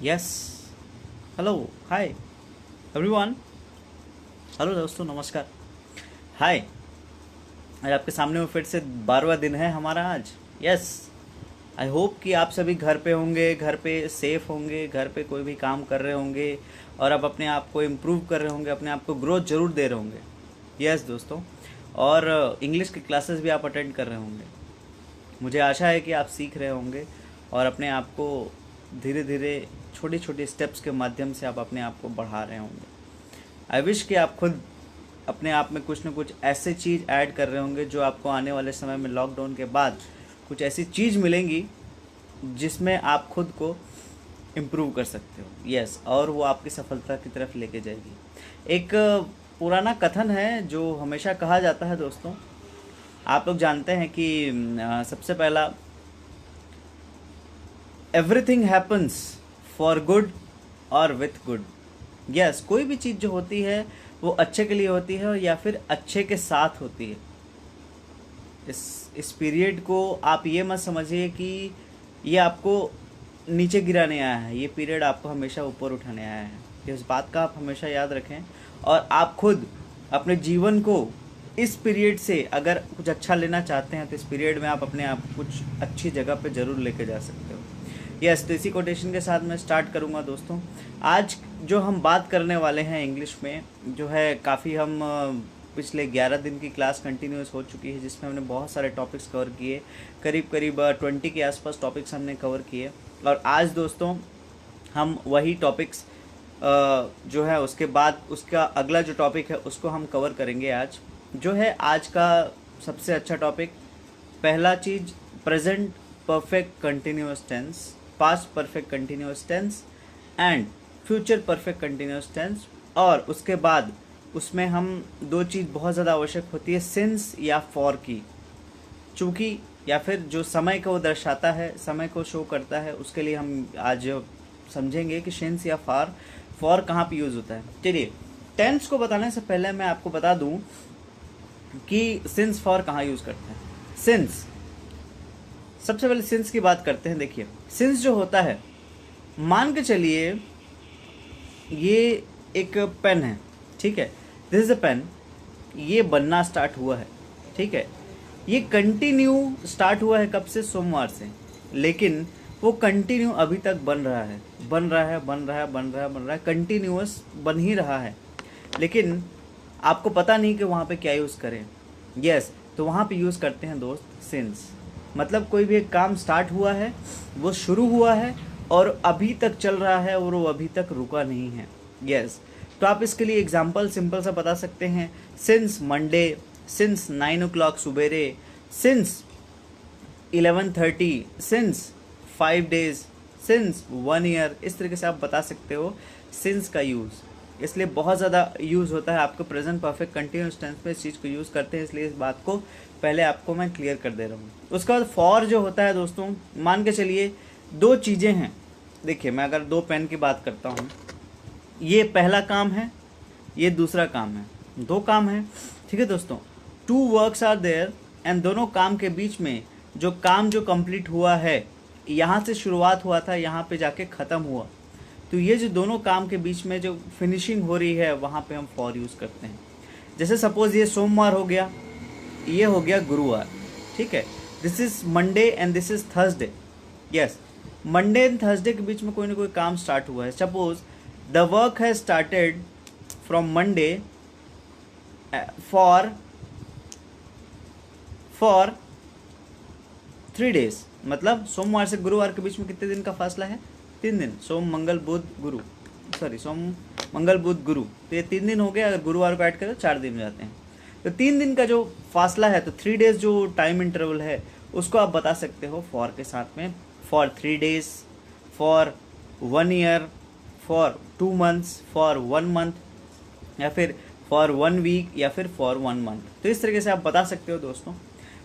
Yes. Hello. Hi everyone. Hello दोस्तों, नमस्कार। हाय। आज आपके सामने में फिर से 12वां दिन है हमारा आज। यस। आई होप कि आप सभी घर पे होंगे, घर पे सेफ होंगे, घर पे कोई भी काम कर रहे होंगे और आप अपने आप को इम्प्रूव कर रहे होंगे, अपने आप को ग्रोथ जरूर दे रहे होंगे। यस दोस्तों। और इंग्लिश की क्लासेस भी आप अटेंड कर रहे होंगे। मुझे आशा है कि आप सीख रहे होंगे और अपने आप को धीरे धीरे छोटी छोटी स्टेप्स के माध्यम से आप अपने आप को बढ़ा रहे होंगे। आई विश कि आप खुद अपने आप में कुछ न कुछ ऐसे चीज़ ऐड कर रहे होंगे जो आपको आने वाले समय में लॉकडाउन के बाद कुछ ऐसी चीज़ मिलेंगी जिसमें आप खुद को इम्प्रूव कर सकते हो। यस, और वो आपकी सफलता की तरफ लेके जाएगी। एक पुराना कथन है जो हमेशा कहा जाता है दोस्तों। आप लोग जानते हैं कि सबसे पहला, एवरीथिंग हैपन्स फॉर गुड और विथ गुड। यस, कोई भी चीज़ जो होती है वो अच्छे के लिए होती है या फिर अच्छे के साथ होती है। इस पीरियड को आप ये मत समझिए कि ये आपको नीचे गिराने आया है। ये पीरियड आपको हमेशा ऊपर उठाने आया है। इस बात का आप हमेशा याद रखें और आप खुद अपने जीवन को इस पीरियड से अगर कुछ अच्छा लेना चाहते हैं तो इस पीरियड में आप अपने आप को कुछ अच्छी जगह पे ज़रूर लेके जा सकते हो। यस, तो इसी कोटेशन के साथ मैं स्टार्ट करूँगा दोस्तों। आज जो हम बात करने वाले हैं इंग्लिश में, जो है काफ़ी हम पिछले 11 दिन की क्लास कंटिन्यूस हो चुकी है जिसमें हमने बहुत सारे टॉपिक्स कवर किए। करीब करीब 20 के आसपास टॉपिक्स हमने कवर किए। और आज दोस्तों हम वही टॉपिक्स जो है उसके बाद उसका अगला जो टॉपिक है उसको हम कवर करेंगे आज। जो है आज का सबसे अच्छा टॉपिक, पहला चीज़, present perfect continuous tense, past perfect continuous tense and future perfect continuous tense. और उसके बाद उसमें हम दो चीज़ बहुत ज़्यादा आवश्यक होती है, सिंस या फॉर की। चूँकि या फिर जो समय को दर्शाता है, समय को शो करता है, उसके लिए हम आज समझेंगे कि सिंस या फॉर कहाँ पे यूज़ होता है। चलिए, टेंस को बताने से पहले मैं आपको बता दूं कि सिंस फॉर कहाँ यूज़ करते हैं। सिंस, सबसे पहले सिंस की बात करते हैं। देखिए, सिंस जो होता है, मान के चलिए ये एक पेन है, ठीक है, दिस इज अ पेन। ये बनना स्टार्ट हुआ है, ठीक है। ये कंटिन्यू स्टार्ट हुआ है कब से? सोमवार से। लेकिन वो कंटिन्यू अभी तक बन रहा है, बन रहा है, बन रहा है, बन रहा है, बन रहा है, कंटिन्यूअस बन ही रहा है। लेकिन आपको पता नहीं कि वहाँ पे क्या यूज़ करें। यस, तो वहाँ पे यूज़ करते हैं दोस्त सिंस। मतलब कोई भी एक काम स्टार्ट हुआ है, वो शुरू हुआ है और अभी तक चल रहा है और वो अभी तक रुका नहीं है। यस, तो आप इसके लिए एग्जांपल सिंपल सा बता सकते हैं, सिंस मंडे, सिंस 9 o'clock सुबेरे, since 11:30, since 5 days, since 1 year। इस तरीके से आप बता सकते हो सिंस का यूज़। इसलिए बहुत ज़्यादा यूज़ होता है आपको प्रेजेंट परफेक्ट कंटिन्यूस टेंस में, इस चीज़ को यूज़ करते हैं। इसलिए इस बात को पहले आपको मैं क्लियर कर दे रहा हूँ। उसके बाद फॉर जो होता है दोस्तों, मान के चलिए दो चीज़ें हैं। देखिए, मैं अगर दो पेन की बात करता हूँ, ये पहला काम है, ये दूसरा काम है, दो काम है, ठीक है दोस्तों। Two works are there and दोनों काम के बीच में जो काम जो कंप्लीट हुआ है, यहाँ से शुरुआत हुआ था, यहाँ पे जाके ख़त्म हुआ, तो ये जो दोनों काम के बीच में जो फिनिशिंग हो रही है वहाँ पे हम फॉर यूज़ करते हैं। जैसे सपोज ये सोमवार हो गया, ये हो गया गुरुवार, ठीक है। This is Monday and this is Thursday. Yes, Monday and Thursday के बीच में कोई ना कोई काम स्टार्ट हुआ है। Suppose the work has started from Monday for 3 days। मतलब सोमवार से गुरुवार के बीच में कितने दिन का फासला है? 3 दिन। सोम मंगल बुध गुरु, सॉरी, सोम मंगल बुध गुरु, तो ये 3 दिन हो गया। अगर गुरुवार को ऐड करें तो 4 दिन हो जाते हैं। तो 3 दिन का जो फासला है, तो 3 days जो टाइम इंटरवल है उसको आप बता सकते हो फॉर के साथ में। For 3 days, for 1 year, for 2 months, for 1 month, या फिर फॉर 1 week, या फिर फॉर 1 month। तो इस तरीके से आप बता सकते हो दोस्तों।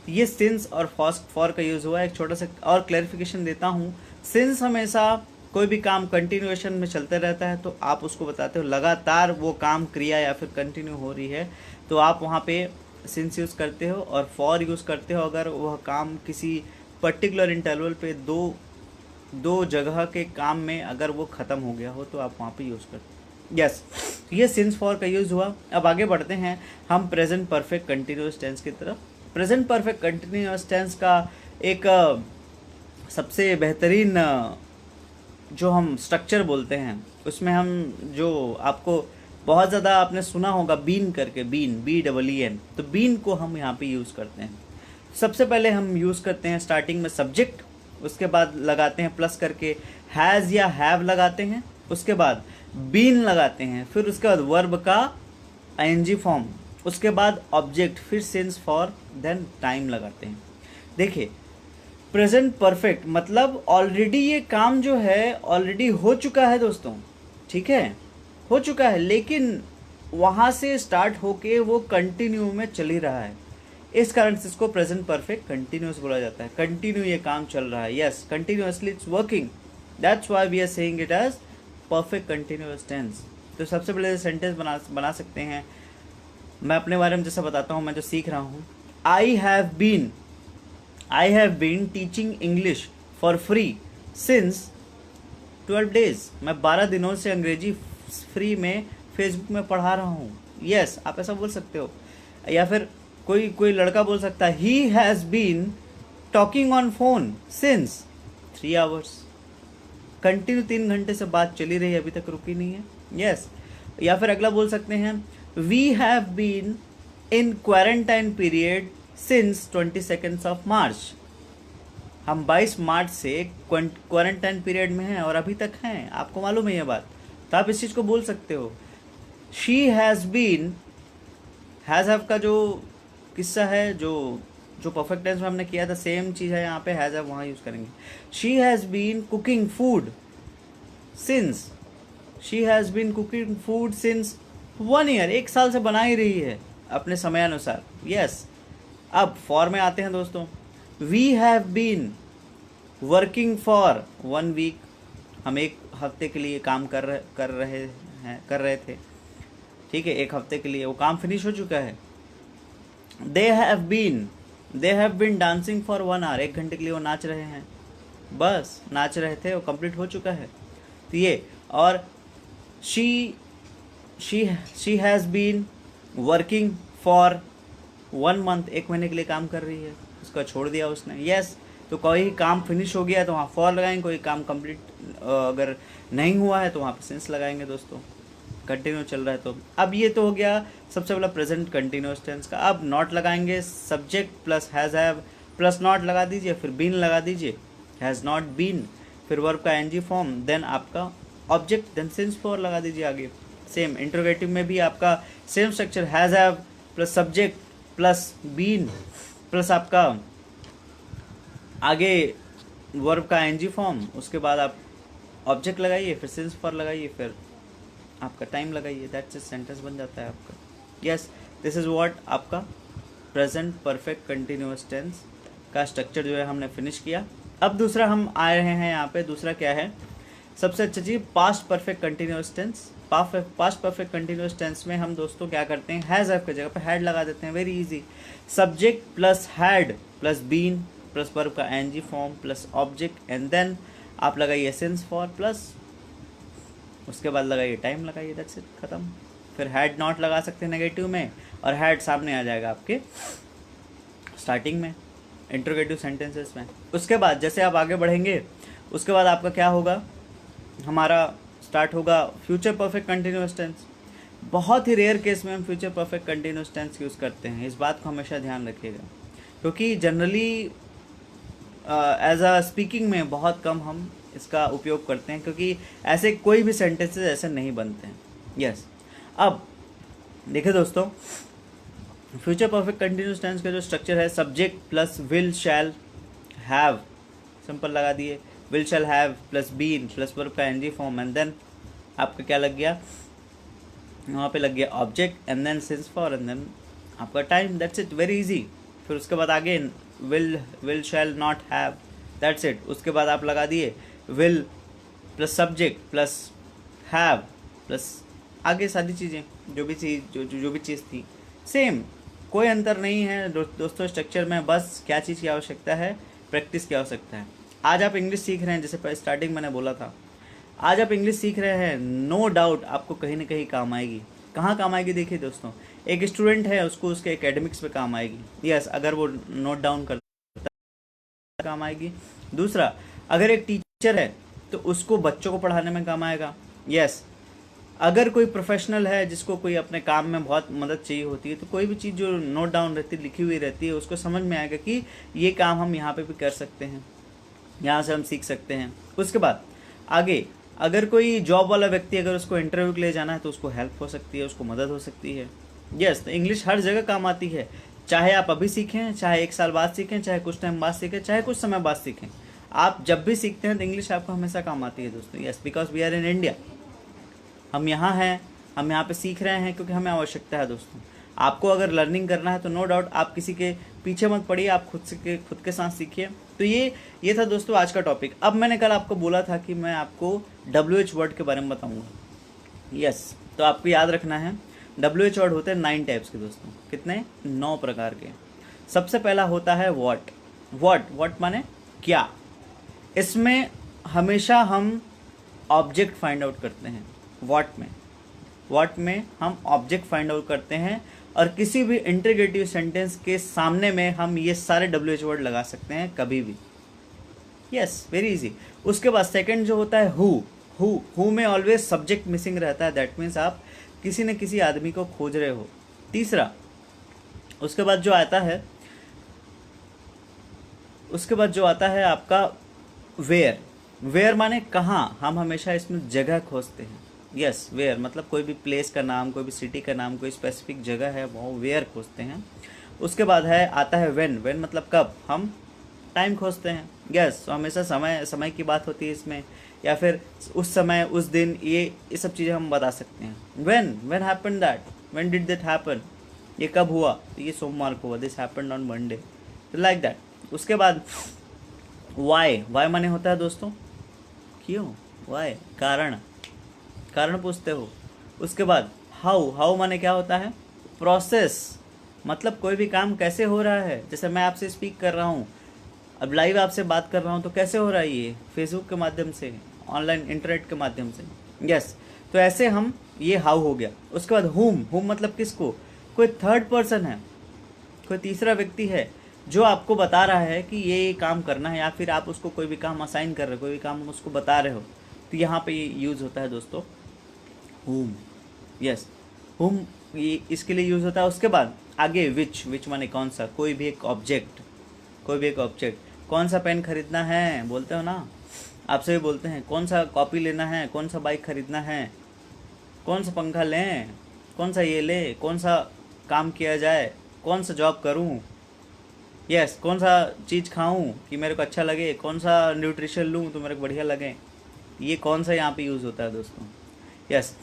ये सिंस और फॉर का यूज़ हुआ है। एक छोटा सा और क्लैरिफिकेशन देता हूँ, सिंस हमेशा कोई भी काम कंटिन्यूएशन में चलते रहता है तो आप उसको बताते हो लगातार वो काम क्रिया या फिर कंटिन्यू हो रही है, तो आप वहाँ पे सिंस यूज़ करते हो। और फॉर यूज़ करते हो अगर वह काम किसी पर्टिकुलर इंटरवल पे 2 दो जगह के काम में अगर वो ख़त्म हो गया हो तो आप वहाँ पे यूज़ करते। यस, ये सिंस फॉर का यूज़ हुआ। अब आगे बढ़ते हैं हम प्रेजेंट परफेक्ट कंटिन्यूअस टेंस की तरफ। प्रेजेंट परफेक्ट कंटिन्यूअस टेंस का एक सबसे बेहतरीन जो हम स्ट्रक्चर बोलते हैं, उसमें हम जो आपको बहुत ज़्यादा आपने सुना होगा बीन करके, बीन, BEEN, तो बीन को हम यहाँ पे यूज़ करते हैं। सबसे पहले हम यूज़ करते हैं स्टार्टिंग में सब्जेक्ट, उसके बाद लगाते हैं प्लस करके हैज़ या हैव लगाते हैं, उसके बाद बीन लगाते हैं, फिर उसके बाद वर्ब का ING फॉर्म, उसके बाद ऑब्जेक्ट, फिर सिंस फॉर, देन टाइम लगाते हैं। देखिए प्रेजेंट परफेक्ट मतलब ऑलरेडी ये काम जो है ऑलरेडी हो चुका है दोस्तों, ठीक है, हो चुका है, लेकिन वहाँ से स्टार्ट होके वो कंटिन्यू में चल ही रहा है, इस कारण से इसको प्रेजेंट परफेक्ट कंटिन्यूस बोला जाता है। कंटिन्यू ये काम चल रहा है, yes, continuously it's working, that's why we are saying it as perfect continuous tense. तो सबसे पहले सेंटेंस बना सकते हैं। मैं अपने बारे में जैसा बताता हूँ, मैं जो सीख रहा हूँ, I have been teaching English for free since 12 days। मैं 12 दिनों से अंग्रेजी फ्री में फेसबुक में पढ़ा रहा हूँ। यस, आप ऐसा बोल सकते हो। या फिर कोई लड़का बोल सकता है he has been talking on phone since 3 hours। Continue 3 घंटे से बात चली रही है, अभी तक रुकी नहीं है। यस, या फिर अगला बोल सकते हैं we have been in quarantine period since 22 March. हम 22 मार्च से क्वारंटाइन पीरियड में हैं और अभी तक हैं, आपको मालूम है ये बात, तो आप इस चीज़ को बोल सकते हो। She has been, has have का जो किस्सा है, जो परफेक्ट टेंस में हमने किया था, सेम चीज़ है यहाँ पे, हैज़ हैव वहाँ यूज़ करेंगे। She has been cooking food since, she has been cooking food since 1 year, 1 साल से बना ही रही है अपने समयानुसार। यस, अब फॉर में आते हैं दोस्तों। We have been working for 1 week, हम 1 हफ्ते के लिए काम कर रहे थे, ठीक है, 1 हफ्ते के लिए वो काम फिनिश हो चुका है। They have been dancing for 1 hour, 1 घंटे के लिए वो नाच रहे हैं, बस नाच रहे थे, वो कंप्लीट हो चुका है। तो ये, और she has been working for 1 month, 1 महीने के लिए काम कर रही है, उसका छोड़ दिया उसने। यस, तो कोई काम फिनिश हो गया तो वहाँ फॉर लगाएंगे, कोई काम कंप्लीट अगर नहीं हुआ है तो वहाँ पे सिंस लगाएंगे दोस्तों, कंटिन्यू चल रहा है। तो अब ये तो हो गया सबसे पहला प्रेजेंट कंटिन्यूअस टेंस का। अब नॉट लगाएंगे, subject plus has have plus not लगा दीजिए, फिर बीन लगा दीजिए, हैज़ नॉट बीन, फिर वर्ब का ING फॉर्म, देन आपका ऑब्जेक्ट, देन सिंस फॉर लगा दीजिए आगे। सेम इंट्रोगेटिव में भी आपका same structure, has have plus subject plus been plus आपका आगे वर्ब का ING फॉर्म, उसके बाद आप ऑब्जेक्ट लगाइए, फिर सिंस फॉर लगाइए, फिर आपका टाइम लगाइए, दैट्स इट, सेंटेंस बन जाता है आपका। यस, दिस इज़ व्हाट आपका प्रेजेंट परफेक्ट कंटिन्यूअस टेंस का स्ट्रक्चर जो है हमने फिनिश किया। अब दूसरा हम आ रहे हैं यहाँ पे, दूसरा क्या है, सबसे अच्छा चीज़ past perfect continuous tense. Past perfect continuous tense में हम दोस्तों क्या करते हैं, हैज़ हैव की जगह पे हैड लगा देते हैं, very easy. Subject plus had plus been plus verb का ING form plus object, and then आप लगाइए सिंस फॉर प्लस, उसके बाद लगाइए टाइम लगाइए, दैट्स इट, खत्म। फिर हैड नॉट लगा सकते हैं नेगेटिव में, और हैड सामने आ जाएगा आपके स्टार्टिंग में इंट्रोगेटिव सेंटेंसेस में। उसके बाद जैसे आप आगे बढ़ेंगे, उसके बाद आपका क्या होगा, हमारा स्टार्ट होगा फ्यूचर परफेक्ट कंटिन्यूअस टेंस। बहुत ही रेयर केस में हम future perfect continuous tense use करते हैं, इस बात को हमेशा ध्यान रखिएगा, क्योंकि जनरली एज अ स्पीकिंग में बहुत कम हम इसका उपयोग करते हैं, क्योंकि ऐसे कोई भी सेंटेंसेस ऐसे नहीं बनते हैं। यस, अब देखिए दोस्तों, फ्यूचर परफेक्ट कंटिन्यूअस टेंस का जो स्ट्रक्चर है, subject plus will shall have, simple लगा दिए, will shall have plus been plus verb का ING फॉर्म, एंड देन आपका क्या लग गया, वहाँ पे लग गया object, and then since for, and then आपका time, that's it, very easy. फिर उसके बाद आगे will shall not have, that's it. उसके बाद आप लगा दिए will plus subject plus have plus आगे सारी चीज़ें, जो भी चीज़ थी सेम, कोई अंतर नहीं है दोस्तों स्ट्रक्चर में, बस क्या चीज़ की आवश्यकता है, प्रैक्टिस की आवश्यकता है। आज आप इंग्लिश सीख रहे हैं, जैसे स्टार्टिंग मैंने बोला था, आज आप इंग्लिश सीख रहे हैं, नो डाउट आपको कहीं ना कहीं काम आएगी। कहाँ काम आएगी? देखिए दोस्तों, एक स्टूडेंट है, उसको उसके एकेडमिक्स पे काम आएगी। यस, अगर वो नोट डाउन करता है काम आएगी। दूसरा, अगर एक टीचर है तो उसको बच्चों को पढ़ाने में काम आएगा। यस, अगर कोई प्रोफेशनल है जिसको कोई अपने काम में बहुत मदद चाहिए होती है, तो कोई भी चीज़ जो नोट डाउन रहती है, लिखी हुई रहती है, उसको समझ में आएगा कि ये काम हम यहाँ पे भी कर सकते हैं, यहाँ से हम सीख सकते हैं। उसके बाद आगे, अगर कोई जॉब वाला व्यक्ति, अगर उसको इंटरव्यू के लिए जाना है तो उसको हेल्प हो सकती है, उसको मदद हो सकती है। यस, तो इंग्लिश हर जगह काम आती है, चाहे आप अभी सीखें, चाहे 1 साल बाद सीखें, चाहे कुछ टाइम बाद सीखें, चाहे कुछ समय बाद सीखें। आप जब भी सीखते हैं तो इंग्लिश आपको हमेशा काम आती है दोस्तों। Yes, because we are in India, हम यहाँ हैं, हम यहाँ पे सीख रहे हैं क्योंकि हमें आवश्यकता है दोस्तों। आपको अगर लर्निंग करना है तो नो डाउट आप किसी के पीछे मत पड़िए, आप खुद के साथ सीखिए। तो ये था दोस्तों आज का टॉपिक। अब मैंने कल आपको बोला था कि मैं आपको WH वर्ड के बारे में बताऊंगा। यस, तो आपको याद रखना है, WH वर्ड होते हैं 9 टाइप्स के दोस्तों। कितने? 9 प्रकार के। सबसे पहला होता है व्हाट। व्हाट माने क्या। इसमें हमेशा हम ऑब्जेक्ट फाइंड आउट करते हैं। व्हाट में हम ऑब्जेक्ट फाइंड आउट करते हैं, और किसी भी इंटरोगेटिव सेंटेंस के सामने में हम ये सारे WH वर्ड लगा सकते हैं कभी भी। Yes, very easy. उसके बाद सेकंड जो होता है हु में ऑलवेज सब्जेक्ट मिसिंग रहता है, दैट मीन्स आप किसी न किसी आदमी को खोज रहे हो। तीसरा, उसके बाद जो आता है आपका वेयर माने कहाँ, हम हमेशा इसमें जगह खोजते हैं। यस, वेयर मतलब कोई भी प्लेस का नाम, कोई भी सिटी का नाम, कोई स्पेसिफिक जगह है, वो वेयर खोजते हैं। उसके बाद आता है व्हेन मतलब कब, हम टाइम खोजते हैं। यस, तो हमेशा समय की बात होती है इसमें, या फिर उस समय, उस दिन, ये सब चीज़ें हम बता सकते हैं। When happen that, when did that happen, ये कब हुआ, तो ये सोमवार को हुआ, this happened on Monday, like that. उसके बाद वाई माने होता है दोस्तों क्यों, वाई कारण पूछते हो। उसके बाद हाउ माने क्या होता है, प्रोसेस, मतलब कोई भी काम कैसे हो रहा है। जैसे मैं आपसे स्पीक कर रहा हूँ, अब लाइव आपसे बात कर रहा हूँ, तो कैसे हो रहा है ये, फेसबुक के माध्यम से, ऑनलाइन इंटरनेट के माध्यम से। यस, तो ऐसे हम, ये हाउ हो गया। उसके बाद हुम मतलब किसको, कोई थर्ड पर्सन है, कोई तीसरा व्यक्ति है जो आपको बता रहा है कि ये काम करना है, या फिर आप उसको कोई भी काम असाइन कर रहे हो, कोई भी काम उसको बता रहे हो, तो यहाँ पे ये यूज़ होता है दोस्तों हुम। यस, हुम ये इसके लिए यूज़ होता है। उसके बाद आगे विच माने कौन सा, कोई भी एक ऑब्जेक्ट। कौन सा पेन खरीदना है, बोलते हो ना, आपसे भी बोलते हैं कौन सा कॉपी लेना है, कौन सा बाइक खरीदना है, कौन सा पंखा लें, कौन सा ये ले, कौन सा काम किया जाए, कौन सा जॉब करूं, यस, कौन सा चीज़ खाऊं कि मेरे को अच्छा लगे, कौन सा न्यूट्रिशन लूं तो मेरे को बढ़िया लगे, ये कौन सा यहाँ पे यूज़ होता है दोस्तों। यस,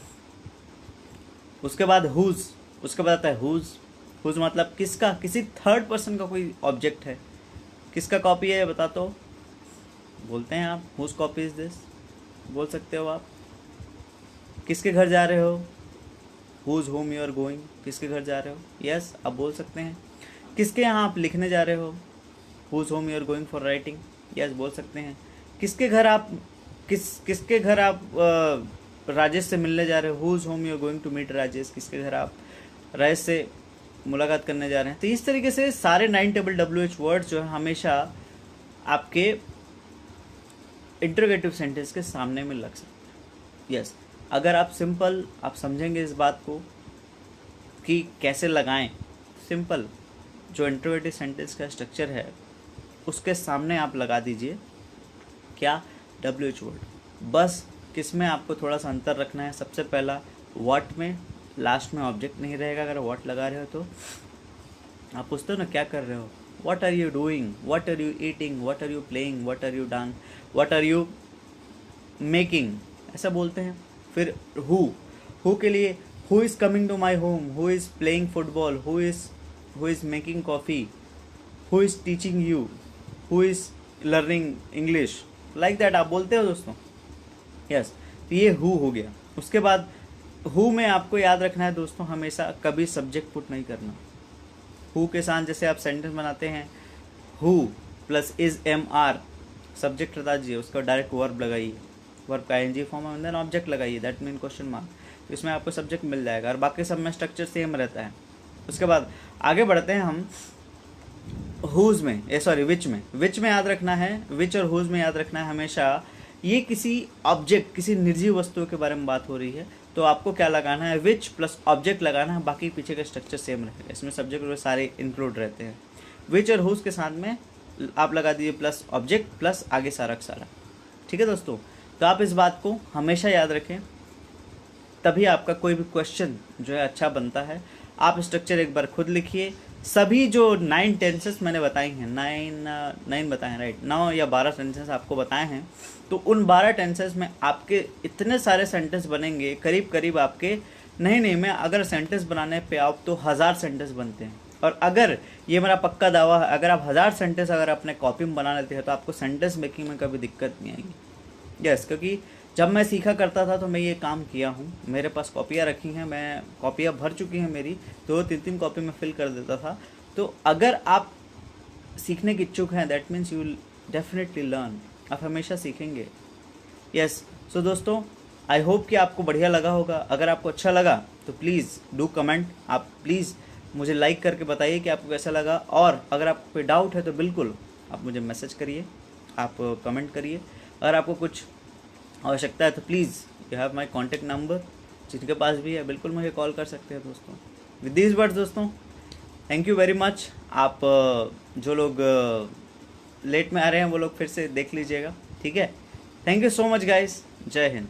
उसके बाद उसके बाद आता है हुज मतलब किसका, किसी थर्ड पर्सन का कोई ऑब्जेक्ट है। किसका कॉपी है बता, तो बोलते हैं आप हुज कॉपी इज दिस, बोल सकते हो आप। किसके घर जा रहे हो, whose home you are going, किसके घर जा रहे हो, यस आप बोल सकते हैं। किसके यहाँ आप लिखने जा रहे हो, whose home you are going for writing, yes बोल सकते हैं। किसके घर आप राजेश से मिलने जा रहे हो, whose home you are going to meet Rajesh, किसके घर आप राजेश से मुलाकात करने जा रहे हैं। तो इस तरीके से सारे 9 टेबल WH वर्ड्स जो है हमेशा आपके इंटरोगेटिव सेंटेंस के सामने में लग सकते हैं। यस, अगर आप आप समझेंगे इस बात को कि कैसे लगाएं, सिंपल जो इंटरोगेटिव सेंटेंस का स्ट्रक्चर है उसके सामने आप लगा दीजिए क्या, WH वर्ड। बस किसमें आपको थोड़ा सा अंतर रखना है, सबसे पहला व्हाट में, लास्ट में ऑब्जेक्ट नहीं रहेगा। अगर व्हाट लगा रहे हो तो आप पूछते हो ना क्या कर रहे हो, what are you doing, what are you eating, what are you playing, what are you done, what are you making, ऐसा बोलते हैं। फिर हु के लिए who is coming to my home, who is playing football, who is making coffee, who is teaching you, who is learning English, like that आप बोलते हो दोस्तों। यस, तो ये हु हो गया। उसके बाद हु में आपको याद रखना है दोस्तों, हमेशा कभी सब्जेक्ट पुट नहीं करना। हु के साथ जैसे आप सेंटेंस बनाते हैं, who plus is MR, subject हटा दीजिए, उसका डायरेक्ट वर्ब लगाइए, वर्ब का आईएनजी फॉर्म है, देन ऑब्जेक्ट लगाइए, दैट मीन क्वेश्चन मार्क, तो इसमें आपको सब्जेक्ट मिल जाएगा और बाकी सब में स्ट्रक्चर सेम रहता है। उसके बाद आगे बढ़ते हैं हम हुज में, विच में याद रखना है, विच और हुज में याद रखना है हमेशा, ये किसी ऑब्जेक्ट, किसी निर्जीव वस्तु के बारे में बात हो रही है, तो आपको क्या लगाना है, विच प्लस ऑब्जेक्ट लगाना है, बाकी पीछे का स्ट्रक्चर सेम रहेगा, इसमें सब्जेक्ट और सारे इंक्लूड रहते हैं। विच और हुज के साथ में आप लगा दीजिए प्लस ऑब्जेक्ट प्लस आगे सारा का सारा। ठीक है दोस्तों, तो आप इस बात को हमेशा याद रखें, तभी आपका कोई भी क्वेश्चन जो है अच्छा बनता है। आप स्ट्रक्चर एक बार खुद लिखिए, सभी जो 9 टेंसेस मैंने बताई हैं, 9 बताए हैं राइट, 9 या 12 टेंसेस आपको बताए हैं, तो उन 12 टेंसेस में आपके इतने सारे सेंटेंस बनेंगे, करीब करीब आपके नहीं मैं अगर सेंटेंस बनाने पे आओ तो 1000 सेंटेंस बनते हैं। और अगर ये मेरा पक्का दावा है, अगर आप 1000 सेंटेंस अगर अपने कॉपी में बना लेते हैं तो आपको सेंटेंस मेकिंग में कभी दिक्कत नहीं आएगी। यस, क्योंकि जब मैं सीखा करता था तो मैं ये काम किया हूँ, मेरे पास कॉपियाँ रखी हैं, मैं कॉपियाँ भर चुकी हैं मेरी, 2-3 कॉपी में फिल कर देता था। तो अगर आप सीखने की इच्छुक हैं, that means you will definitely learn, आप हमेशा सीखेंगे। यस, सो दोस्तों आई होप कि आपको बढ़िया लगा होगा। अगर आपको अच्छा लगा तो प्लीज़ डू कमेंट, आप प्लीज़ मुझे लाइक करके बताइए कि आपको कैसा लगा, और अगर आपको कोई डाउट है तो बिल्कुल आप मुझे मैसेज करिए, आप कमेंट करिए। अगर आपको कुछ आवश्यकता है तो please you have my contact number, जिनके पास भी है बिल्कुल मुझे कॉल कर सकते हैं दोस्तों। विद दीज वर्ड्स दोस्तों, थैंक यू वेरी मच। आप जो लोग लेट में आ रहे हैं वो लोग फिर से देख लीजिएगा, ठीक है। Thank you so much guys, जय हिंद।